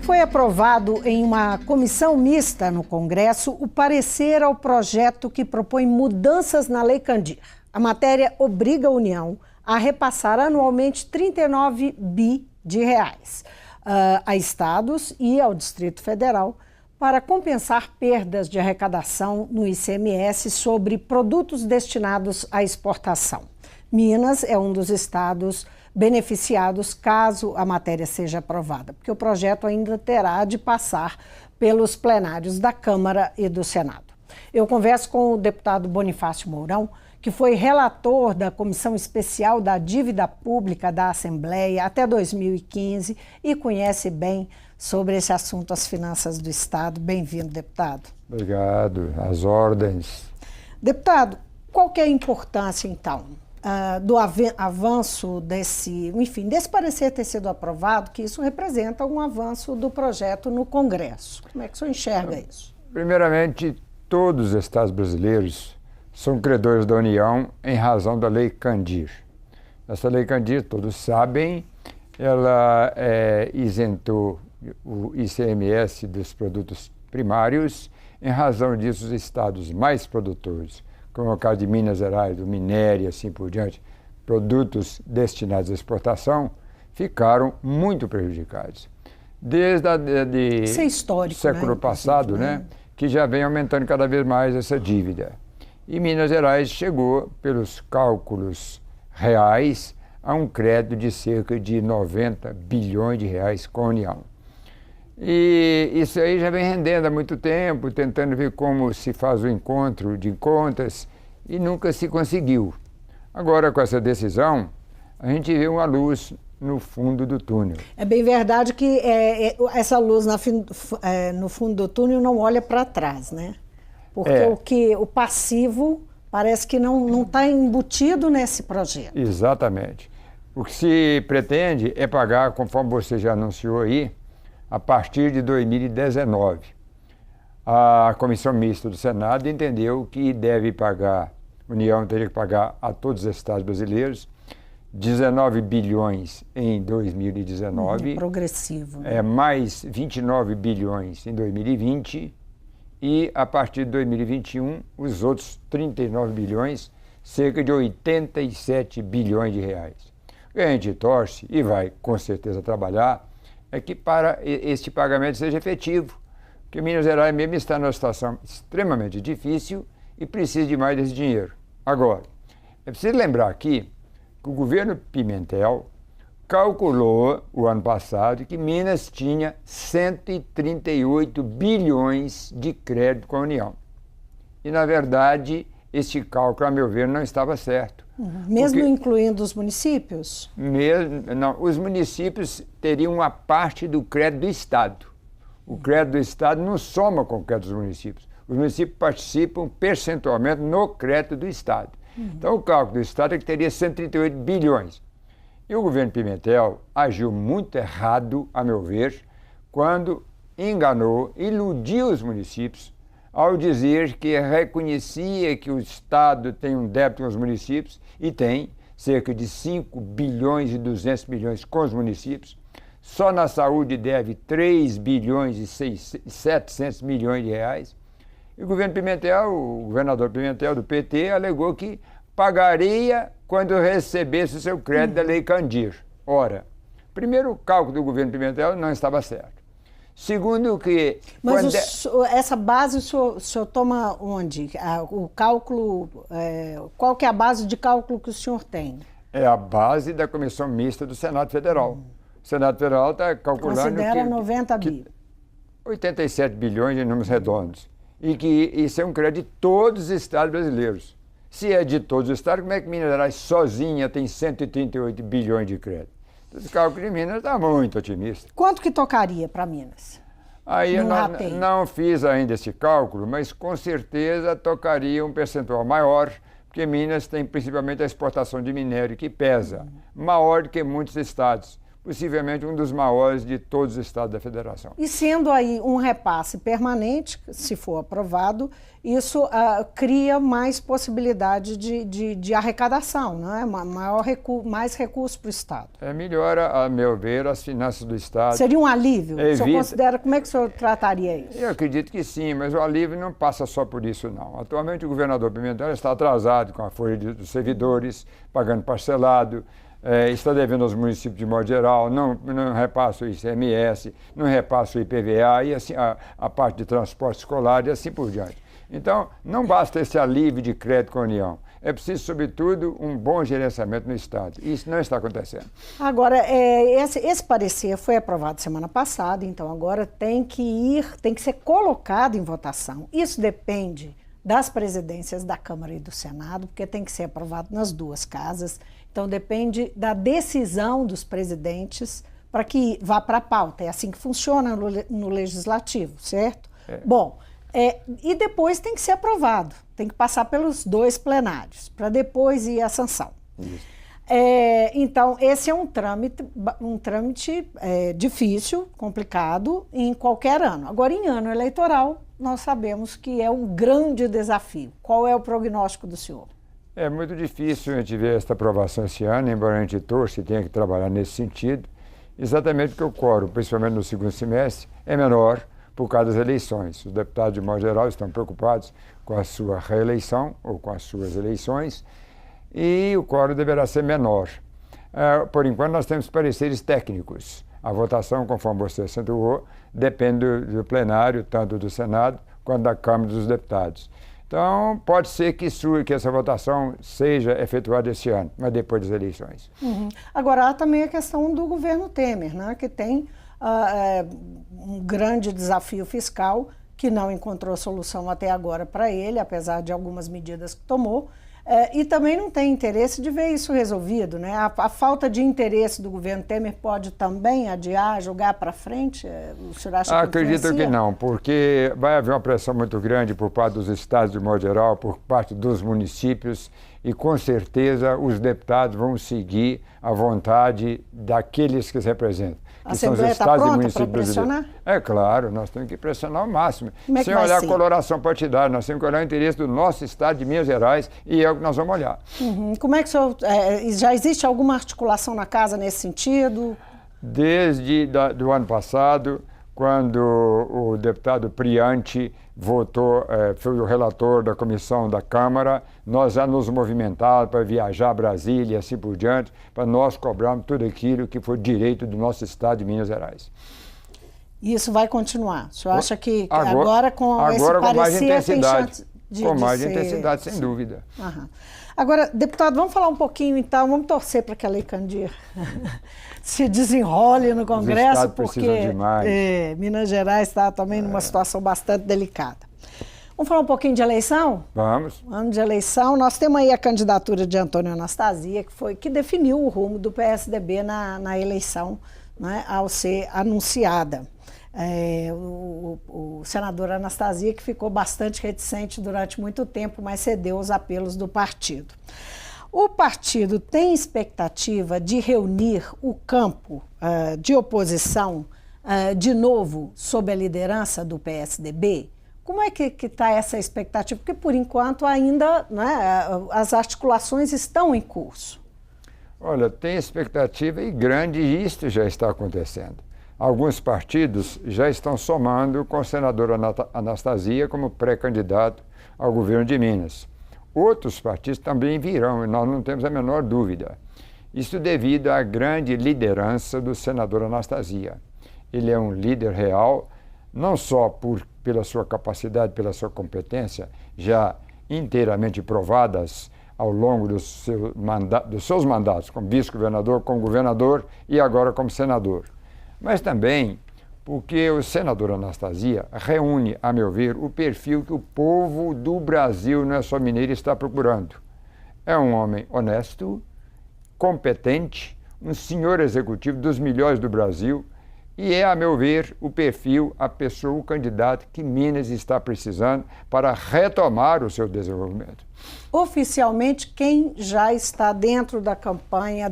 Foi aprovado em uma comissão mista no Congresso o parecer ao projeto que propõe mudanças na Lei Candir. A matéria obriga a União a repassar anualmente 39 bi de reais a estados e ao Distrito Federal para compensar perdas de arrecadação no ICMS sobre produtos destinados à exportação. Minas é um dos estados beneficiados caso a matéria seja aprovada, porque o projeto ainda terá de passar pelos plenários da Câmara e do Senado. Eu converso com o deputado Bonifácio Mourão, que foi relator da Comissão Especial da Dívida Pública da Assembleia até 2015 e conhece bem sobre esse assunto, as finanças do Estado. Bem-vindo, deputado. Obrigado. Às ordens. Deputado, qual que é a importância, então, do avanço desse parecer ter sido aprovado, que isso representa um avanço do projeto no Congresso? Como é que o senhor enxerga isso? Primeiramente, todos os estados brasileiros são credores da União em razão da Lei Candir. Essa Lei Candir, todos sabem, ela isentou o ICMS dos produtos primários. Em razão disso, os estados mais produtores, como é o caso de Minas Gerais, do minério e assim por diante, produtos destinados à exportação, ficaram muito prejudicados. Desde isso é histórico, século passado, que já vem aumentando cada vez mais essa dívida. E Minas Gerais chegou, pelos cálculos reais, a um crédito de cerca de 90 bilhões de reais com a União. E isso aí já vem rendendo há muito tempo, tentando ver como se faz o encontro de contas e nunca se conseguiu. Agora, com essa decisão, a gente vê uma luz no fundo do túnel. É bem verdade que essa luz no fundo do túnel não olha para trás, né? Porque o passivo parece que não está embutido nesse projeto. Exatamente. O que se pretende é pagar, conforme você já anunciou aí, a partir de 2019. A Comissão Mista do Senado entendeu que deve pagar, a União teria que pagar a todos os estados brasileiros 19 bilhões em 2019. Progressivo. Né? Mais 29 bilhões em 2020 e, a partir de 2021, os outros 39 bilhões, cerca de 87 bilhões de reais. O que a gente torce e vai, com certeza, trabalhar é que para este pagamento seja efetivo, porque Minas Gerais mesmo está numa situação extremamente difícil e precisa de mais desse dinheiro. Agora, é preciso lembrar aqui que o governo Pimentel calculou o ano passado que Minas tinha 138 bilhões de crédito com a União. E, na verdade, este cálculo, a meu ver, não estava certo. Mesmo incluindo os municípios? Não, os municípios teriam uma parte do crédito do Estado. O crédito do Estado não soma com o crédito dos municípios. Os municípios participam percentualmente no crédito do Estado. Então, o cálculo do Estado é que teria 138 bilhões. E o governo Pimentel agiu muito errado, a meu ver, quando enganou, iludiu os municípios ao dizer que reconhecia que o Estado tem um débito com os municípios, e tem cerca de 5 bilhões e 200 milhões com os municípios. Só na saúde deve 3 bilhões e 700 milhões de reais. E o governo Pimentel, o governador Pimentel do PT, alegou que pagaria quando recebesse o seu crédito da Lei Candir. Ora, primeiro, o cálculo do governo Pimentel não estava certo. Segundo que... Mas essa base o senhor toma onde? O cálculo, qual que é a base de cálculo que o senhor tem? É a base da Comissão Mista do Senado Federal. O Senado Federal está calculando considera 90 bi. 87 bilhões em números redondos. E que isso é um crédito de todos os estados brasileiros. Se é de todos os estados, como é que Minas Gerais sozinha tem 138 bilhões de crédito? O cálculo de Minas está muito otimista. Quanto que tocaria para Minas? Aí eu não fiz ainda esse cálculo, mas com certeza tocaria um percentual maior, porque Minas tem principalmente a exportação de minério, que pesa, maior do que muitos estados. possivelmente um dos maiores de todos os estados da federação. E sendo aí um repasse permanente, se for aprovado, isso cria mais possibilidade de arrecadação, não é? Mais recursos para o Estado. Melhora, a meu ver, as finanças do Estado. Seria um alívio? O senhor considera, como é que o senhor trataria isso? Eu acredito que sim, mas o alívio não passa só por isso, não. Atualmente o governador Pimentel está atrasado com a folha dos servidores, pagando parcelado, está devendo aos municípios de modo geral, não repassa o ICMS, não repassa o IPVA e assim a parte de transporte escolar e assim por diante. Então, não basta esse alívio de crédito com a União. É preciso, sobretudo, um bom gerenciamento no Estado. Isso não está acontecendo. Agora, esse parecer foi aprovado semana passada, então agora tem que ser colocado em votação. Isso depende das presidências da Câmara e do Senado, porque tem que ser aprovado nas duas casas. Então, depende da decisão dos presidentes para que vá para a pauta. É assim que funciona no Legislativo, certo? Bom, e depois tem que ser aprovado. Tem que passar pelos dois plenários, para depois ir à sanção. Então, esse é um trâmite difícil, complicado, em qualquer ano. Agora, em ano eleitoral, nós sabemos que é um grande desafio. Qual é o prognóstico do senhor? É muito difícil a gente ver esta aprovação esse ano, embora a gente torça e tenha que trabalhar nesse sentido, exatamente porque o quórum, principalmente no segundo semestre, é menor por causa das eleições. Os deputados, de modo geral, estão preocupados com a sua reeleição ou com as suas eleições e o quórum deverá ser menor. Por enquanto, nós temos pareceres técnicos. A votação, conforme você acentuou, depende do plenário, tanto do Senado quanto da Câmara dos Deputados. Então, pode ser que essa votação seja efetuada esse ano, mas depois das eleições. Agora, há também a questão do governo Temer, né, que tem um grande desafio fiscal que não encontrou solução até agora para ele, apesar de algumas medidas que tomou, e também não tem interesse de ver isso resolvido, né? A falta de interesse do governo Temer pode também adiar, jogar para frente? O senhor acha que Acredito que não, porque vai haver uma pressão muito grande por parte dos estados, de modo geral, por parte dos municípios, e com certeza os deputados vão seguir a vontade daqueles que se representam. A Assembleia está pronta para pressionar? É claro, nós temos que pressionar ao máximo. Sem olhar a coloração partidária, nós temos que olhar o interesse do nosso estado de Minas Gerais e é o que nós vamos olhar. Como é que o senhor, já existe alguma articulação na casa nesse sentido? Desde do ano passado, quando o deputado Priante foi o relator da comissão da Câmara, nós já nos movimentávamos para viajar a Brasília e assim por diante, para nós cobrarmos tudo aquilo que foi direito do nosso estado de Minas Gerais. E isso vai continuar? O senhor acha que agora com esse parecer tem chance de com mais intensidade, sem dúvida. Agora, deputado, vamos falar um pouquinho então, vamos torcer para que a Lei Candir se desenrole no Congresso, porque Minas Gerais está também numa situação bastante delicada. Vamos falar um pouquinho de eleição? Vamos. Ano de eleição, nós temos aí a candidatura de Antônio Anastasia, que definiu o rumo do PSDB na eleição, né, ao ser anunciada. O senador Anastasia, que ficou bastante reticente durante muito tempo, mas cedeu aos apelos do partido. O partido tem expectativa de reunir o campo de oposição de novo sob a liderança do PSDB? Como é que está essa expectativa? Porque, por enquanto, ainda, né, as articulações estão em curso. Olha, tem expectativa e grande, e isto já está acontecendo. Alguns partidos já estão somando com o senador Anastasia como pré-candidato ao governo de Minas. Outros partidos também virão, e nós não temos a menor dúvida. Isso devido à grande liderança do senador Anastasia. Ele é um líder real, não só pela sua capacidade, pela sua competência, já inteiramente provadas ao longo dos seus mandatos como vice-governador, como governador e agora como senador. Mas também porque o senador Anastasia reúne, a meu ver, o perfil que o povo do Brasil, não é só mineiro, está procurando. É um homem honesto, competente, um senhor executivo dos melhores do Brasil e é, a meu ver, o perfil, a pessoa, o candidato que Minas está precisando para retomar o seu desenvolvimento. Oficialmente, quem já está dentro da campanha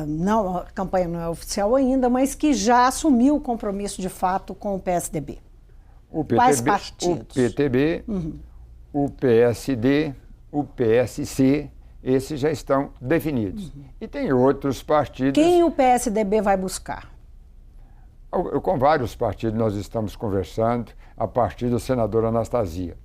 não, a campanha não é oficial ainda, mas que já assumiu o compromisso de fato com o PSDB. Quais partidos? O PTB, o PSD, o PSC, esses já estão definidos. E tem outros partidos... Quem o PSDB vai buscar? Com vários partidos nós estamos conversando, a partir da senadora Anastasia.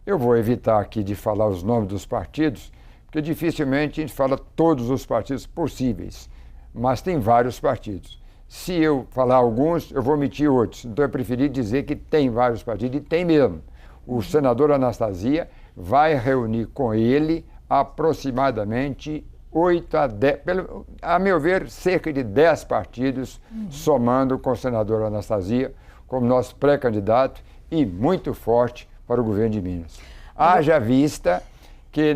Eu vou evitar aqui de falar os nomes dos partidos, porque dificilmente a gente fala todos os partidos possíveis, mas tem vários partidos. Se eu falar alguns, eu vou omitir outros. Então eu preferi dizer que tem vários partidos, e tem mesmo. O senador Anastasia vai reunir com ele aproximadamente 8 a 10, a meu ver, cerca de 10 partidos, somando com o senador Anastasia como nosso pré-candidato e muito forte para o governo de Minas. Haja vista que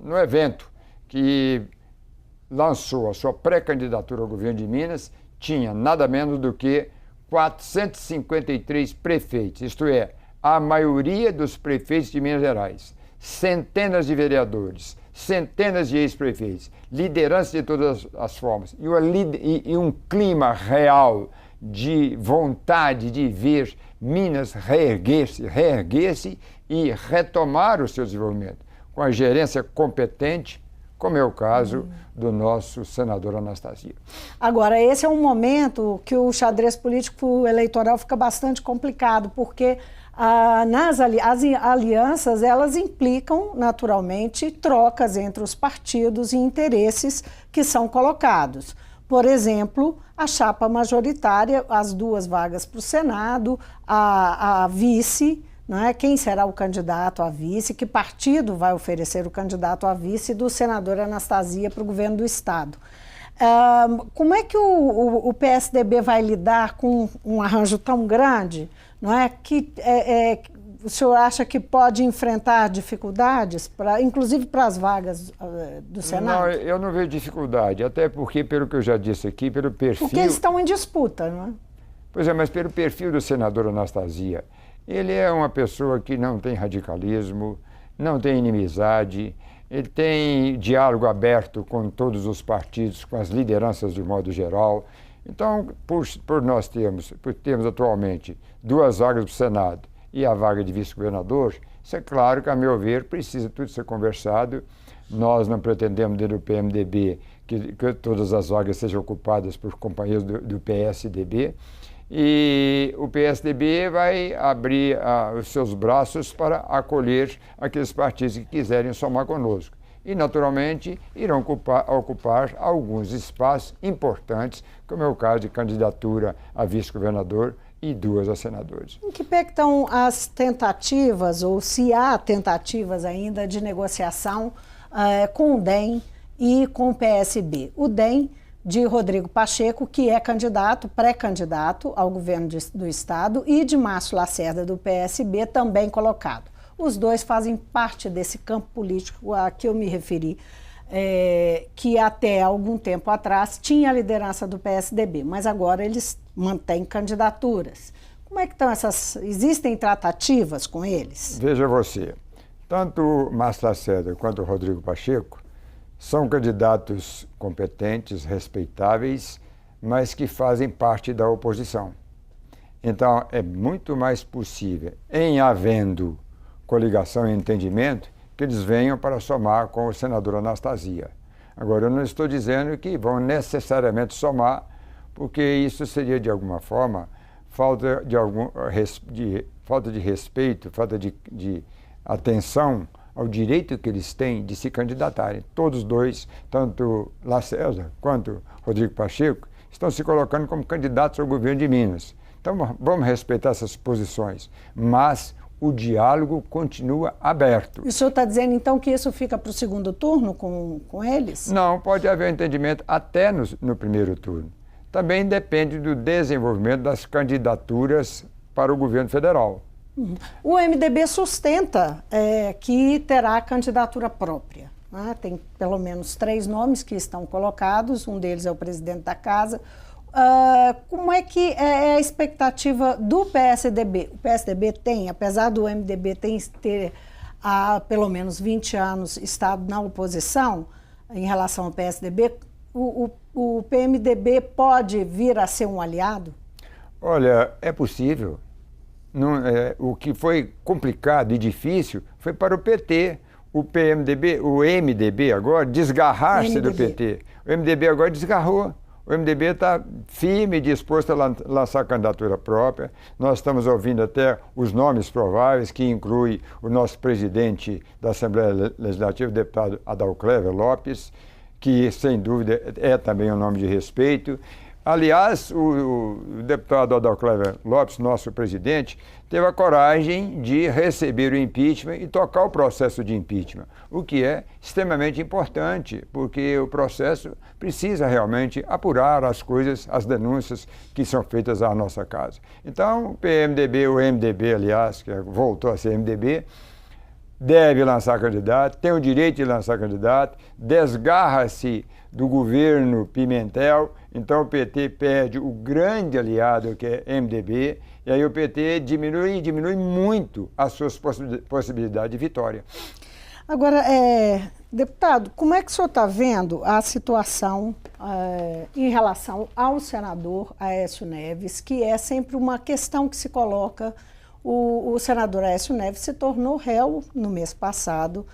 no evento que lançou a sua pré-candidatura ao governo de Minas, tinha nada menos do que 453 prefeitos, isto é, a maioria dos prefeitos de Minas Gerais, centenas de vereadores, centenas de ex-prefeitos, lideranças de todas as formas, e um clima real de vontade de ver Minas reerguer-se e retomar o seu desenvolvimento, com a gerência competente, como é o caso do nosso senador Anastasia. Agora, esse é um momento que o xadrez político eleitoral fica bastante complicado, porque as alianças, elas implicam, naturalmente, trocas entre os partidos e interesses que são colocados. Por exemplo, a chapa majoritária, as 2 vagas para o Senado, a vice, não é? Quem será o candidato a vice, que partido vai oferecer o candidato a vice do senador Anastasia para o governo do Estado. Como é que o PSDB vai lidar com um arranjo tão grande, não é? O senhor acha que pode enfrentar dificuldades, inclusive para as vagas do Senado? Não, eu não vejo dificuldade, até porque, pelo que eu já disse aqui, pelo perfil... Porque eles estão em disputa, não é? Pois é, mas pelo perfil do senador Anastasia, ele é uma pessoa que não tem radicalismo, não tem inimizade, ele tem diálogo aberto com todos os partidos, com as lideranças de modo geral. Então, por nós temos atualmente 2 vagas para o Senado e a vaga de vice-governador, isso é claro que, a meu ver, precisa tudo ser conversado. Nós não pretendemos, dentro do PMDB, que todas as vagas sejam ocupadas por companheiros do PSDB, e o PSDB vai abrir os seus braços para acolher aqueles partidos que quiserem somar conosco. E, naturalmente, irão ocupar alguns espaços importantes, como é o caso de candidatura a vice-governador e 2 a senadores. Em que pé estão as tentativas, ou se há tentativas ainda, de negociação com o DEM e com o PSB? O DEM de Rodrigo Pacheco, que é pré-candidato ao governo do Estado, e de Márcio Lacerda, do PSB, também colocado. Os 2 fazem parte desse campo político a que eu me referi, que até algum tempo atrás tinha a liderança do PSDB, mas agora eles mantêm candidaturas. Como é que estão existem tratativas com eles? Veja você, tanto o Márcio Lacerda quanto o Rodrigo Pacheco são candidatos competentes, respeitáveis, mas que fazem parte da oposição. Então, é muito mais possível, em havendo coligação e entendimento, que eles venham para somar com o senador Anastasia. Agora, eu não estou dizendo que vão necessariamente somar, porque isso seria, de alguma forma, falta de respeito, falta de atenção ao direito que eles têm de se candidatarem. Todos 2, tanto Lacerda quanto Rodrigo Pacheco, estão se colocando como candidatos ao governo de Minas. Então, vamos respeitar essas posições, mas o diálogo continua aberto. E o senhor está dizendo, então, que isso fica para o segundo turno com eles? Não, pode haver entendimento até no primeiro turno. Também depende do desenvolvimento das candidaturas para o governo federal. O MDB sustenta que terá candidatura própria, né? Tem pelo menos 3 nomes que estão colocados, um deles é o presidente da casa. Como é que é a expectativa do PSDB? O PSDB tem, apesar do MDB ter há pelo menos 20 anos estado na oposição, em relação ao PSDB, o PMDB pode vir a ser um aliado? Olha, é possível. Não, o que foi complicado e difícil foi para o PT. O PMDB, o MDB agora, desgarrar-se do PT. O MDB agora desgarrou. O MDB está firme e disposto a lançar candidatura própria. Nós estamos ouvindo até os nomes prováveis, que inclui o nosso presidente da Assembleia Legislativa, o deputado Adalclever Lopes, que, sem dúvida, é também um nome de respeito. Aliás, o deputado Adalclever Lopes, nosso presidente, teve a coragem de receber o impeachment e tocar o processo de impeachment, o que é extremamente importante, porque o processo precisa realmente apurar as coisas, as denúncias que são feitas à nossa casa. Então, o PMDB, o MDB, aliás, que voltou a ser MDB, deve lançar candidato, tem o direito de lançar candidato, desgarra-se do governo Pimentel, então o PT perde o grande aliado que é MDB, e aí o PT diminui muito as suas possibilidades de vitória. Agora, deputado, como é que o senhor está vendo a situação em relação ao senador Aécio Neves, que é sempre uma questão que se coloca? O senador Aécio Neves se tornou réu no mês passado,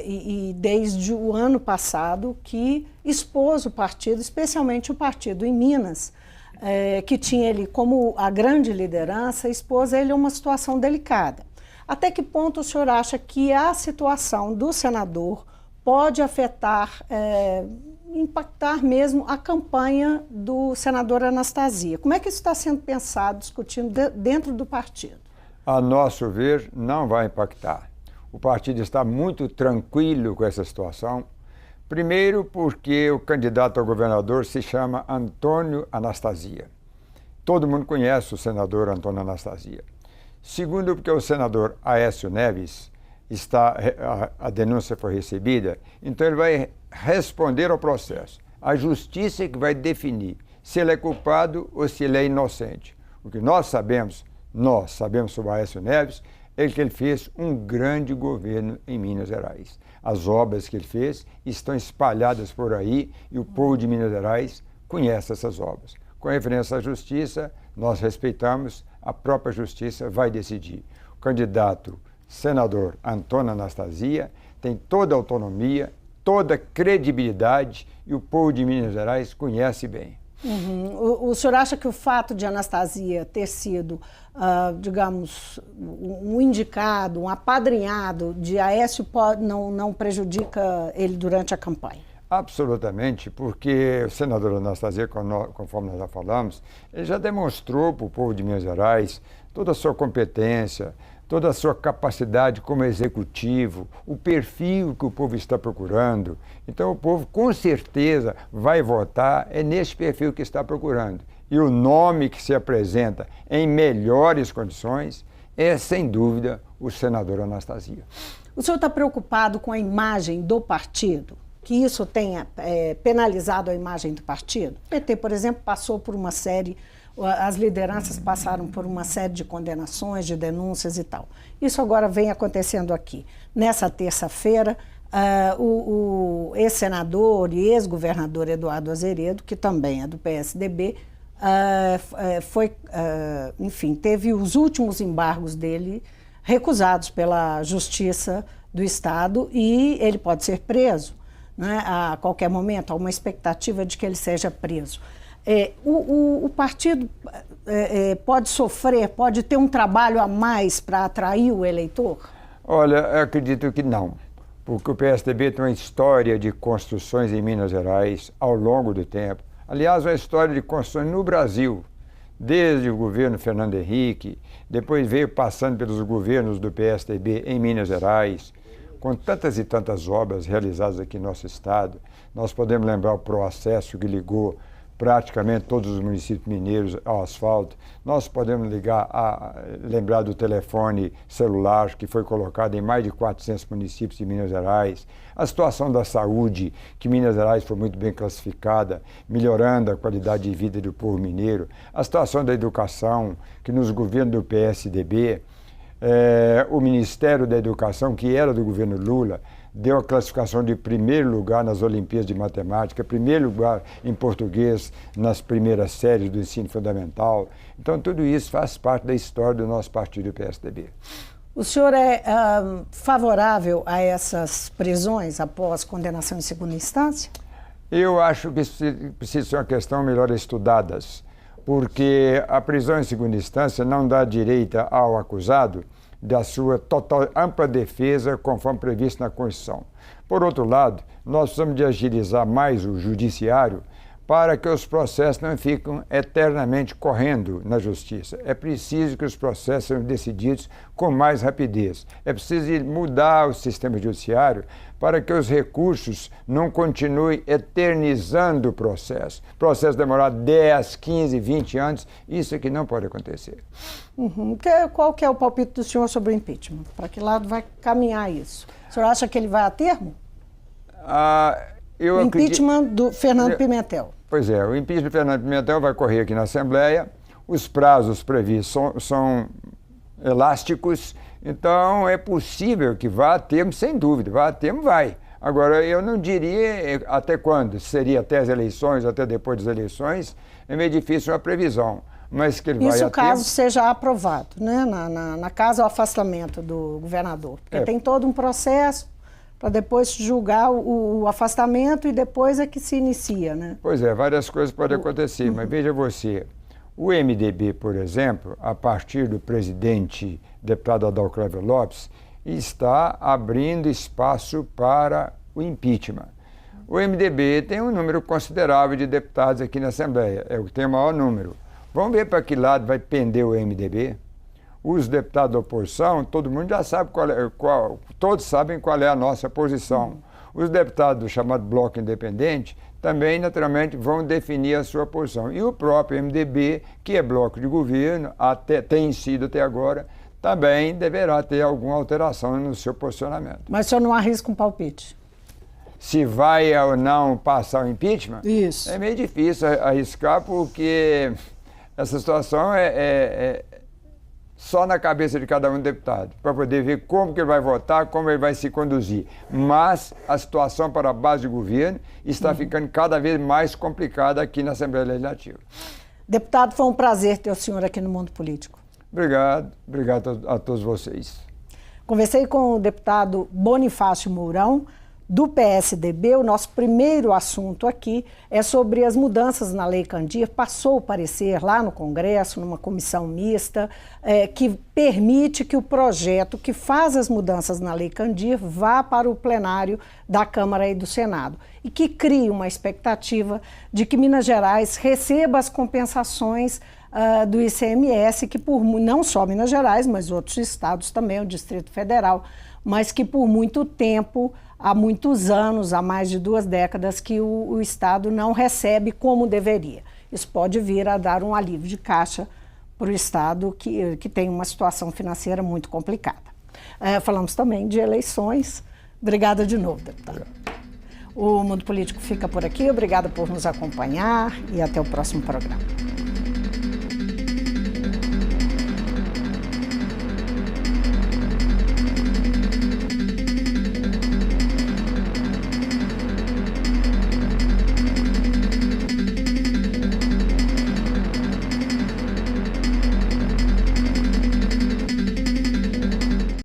e desde o ano passado que expôs o partido, especialmente o partido em Minas, que tinha ele como a grande liderança, expôs ele a uma situação delicada. Até que ponto o senhor acha que a situação do senador pode afetar, impactar mesmo a campanha do senador Anastasia? Como é que isso está sendo pensado, discutindo dentro do partido? A nosso ver, não vai impactar. O partido está muito tranquilo com essa situação. Primeiro, porque o candidato a governador se chama Antônio Anastasia. Todo mundo conhece o senador Antônio Anastasia. Segundo, porque o senador Aécio Neves, a denúncia foi recebida, então ele vai responder ao processo. A justiça é que vai definir se ele é culpado ou se ele é inocente. O que nós sabemos sobre o Aécio Neves, é que ele fez um grande governo em Minas Gerais. As obras que ele fez estão espalhadas por aí e o povo de Minas Gerais conhece essas obras. Com referência à justiça, nós respeitamos, a própria justiça vai decidir. O candidato senador Antônio Anastasia tem toda a autonomia, toda a credibilidade e o povo de Minas Gerais conhece bem. O senhor acha que o fato de Anastasia ter sido, digamos, um indicado, um apadrinhado de Aécio não prejudica ele durante a campanha? Absolutamente, porque o senador Anastasia, conforme nós já falamos, ele já demonstrou para o povo de Minas Gerais toda a sua competência, toda a sua capacidade como executivo, o perfil que o povo está procurando. Então o povo com certeza vai votar nesse perfil que está procurando. E o nome que se apresenta em melhores condições é, sem dúvida, o senador Anastasia. O senhor está preocupado com a imagem do partido? Que isso tenha penalizado a imagem do partido? O PT, por exemplo, passou por uma série... As lideranças passaram por uma série de condenações, de denúncias e tal. Isso agora vem acontecendo aqui. Nessa terça-feira, o ex-senador e ex-governador Eduardo Azeredo, que também é do PSDB, enfim, teve os últimos embargos dele recusados pela Justiça do Estado e ele pode ser preso, né, a qualquer momento. Há uma expectativa de que ele seja preso. O partido pode sofrer, pode ter um trabalho a mais para atrair o eleitor? Olha, eu acredito que não, porque o PSDB tem uma história de construções em Minas Gerais ao longo do tempo. Aliás, uma história de construções no Brasil, desde o governo Fernando Henrique, depois veio passando pelos governos do PSDB em Minas Gerais, com tantas e tantas obras realizadas aqui no nosso estado. Nós podemos lembrar o Proacesso, que ligou praticamente todos os municípios mineiros ao asfalto. Nós podemos lembrar do telefone celular, que foi colocado em mais de 400 municípios de Minas Gerais. A situação da saúde, que Minas Gerais foi muito bem classificada, melhorando a qualidade de vida do povo mineiro. A situação da educação, que nos governos do PSDB, o Ministério da Educação, que era do governo Lula, deu a classificação de primeiro lugar nas Olimpíadas de Matemática, primeiro lugar em português nas primeiras séries do ensino fundamental. Então, tudo isso faz parte da história do nosso partido, o PSDB. O senhor é favorável a essas prisões após condenação em segunda instância? Eu acho que precisa ser uma questão melhor estudadas, porque a prisão em segunda instância não dá direito ao acusado da sua total, ampla defesa, conforme previsto na Constituição. Por outro lado, nós precisamos de agilizar mais o judiciário para que os processos não fiquem eternamente correndo na justiça. É preciso que os processos sejam decididos com mais rapidez. É preciso mudar o sistema judiciário para que os recursos não continuem eternizando o processo. Processo demorar 10, 15, 20 anos, isso é que não pode acontecer. Qual que é o palpite do senhor sobre o impeachment? Para que lado vai caminhar isso? O senhor acha que ele vai a termo? O impeachment do Fernando Pimentel. Pois é, o impeachment do Fernando Pimentel vai correr aqui na Assembleia, os prazos previstos são elásticos, então é possível que vá a termo, sem dúvida, vá a termo, vai. Agora, eu não diria até quando, seria até as eleições, até depois das eleições, é meio difícil uma previsão. Mas que ele vai isso caso seja aprovado, né? Na casa, o afastamento do governador. Porque tem todo um processo para depois julgar o afastamento e depois é que se inicia, né? Pois é, várias coisas podem acontecer, mas veja você, o MDB, por exemplo, a partir do presidente, deputado Adalclávio Lopes, está abrindo espaço para o impeachment. O MDB tem um número considerável de deputados aqui na Assembleia, é o que tem o maior número. Vamos ver para que lado vai pender o MDB? Os deputados da oposição, todo mundo já sabe todos sabem qual é a nossa posição. Os deputados do chamado Bloco Independente também, naturalmente, vão definir a sua posição. E o próprio MDB, que é bloco de governo, tem sido até agora, também deverá ter alguma alteração no seu posicionamento. Mas o senhor não arrisca um palpite? Se vai ou não passar o impeachment? Isso. É meio difícil arriscar, porque essa situação é só na cabeça de cada um deputado, para poder ver como que ele vai votar, como ele vai se conduzir. Mas a situação para a base de governo está ficando cada vez mais complicada aqui na Assembleia Legislativa. Deputado, foi um prazer ter o senhor aqui no Mundo Político. Obrigado a todos vocês. Conversei com o deputado Bonifácio Mourão, do PSDB. O nosso primeiro assunto aqui é sobre as mudanças na Lei Candir. Passou o parecer lá no Congresso, numa comissão mista, que permite que o projeto que faz as mudanças na Lei Candir vá para o plenário da Câmara e do Senado e que cria uma expectativa de que Minas Gerais receba as compensações do ICMS, que não só Minas Gerais, mas outros estados também, o Distrito Federal, mas que por muito tempo, há muitos anos, há mais de 2 décadas, que o Estado não recebe como deveria. Isso pode vir a dar um alívio de caixa para o Estado, que tem uma situação financeira muito complicada. Falamos também de eleições. Obrigada de novo, deputado. O Mundo Político fica por aqui. Obrigada por nos acompanhar e até o próximo programa.